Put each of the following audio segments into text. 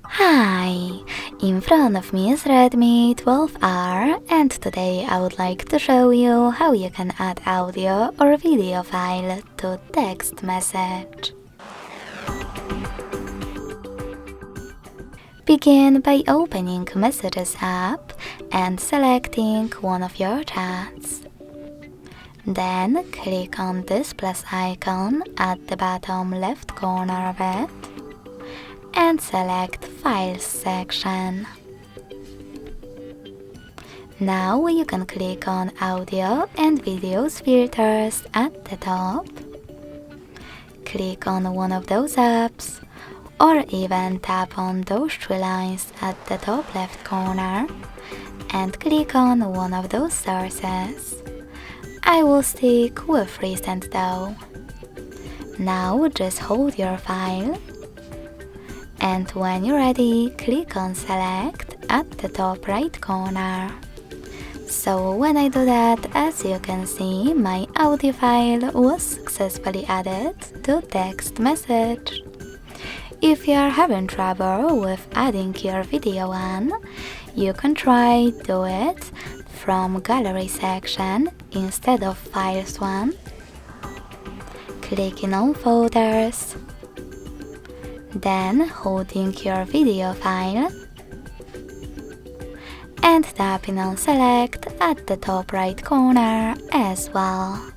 Hi! In front of me is Redmi 12R, and today I would like to show you how you can add audio or video file to text message. Begin by opening Messages app and selecting one of your chats. Then click on this plus icon at the bottom left corner of it and select Files section. Now you can click on Audio and Videos filters at the top. Click on one of those apps, or even tap on those three lines at the top left corner and click on one of those sources. I will stick with recent though. Now just hold your file, and when you're ready, click on Select at the top right corner. So when I do that, as you can see, my audio file was successfully added to text message. If you are having trouble with adding your video one, you can try do it from Gallery section instead of Files one. Clicking on Folders, then holding your video file and tapping on Select at the top right corner as well.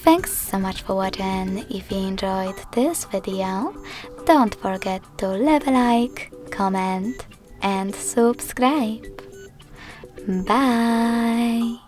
Thanks so much for watching. If you enjoyed this video, don't forget to leave a like, comment and subscribe. Bye!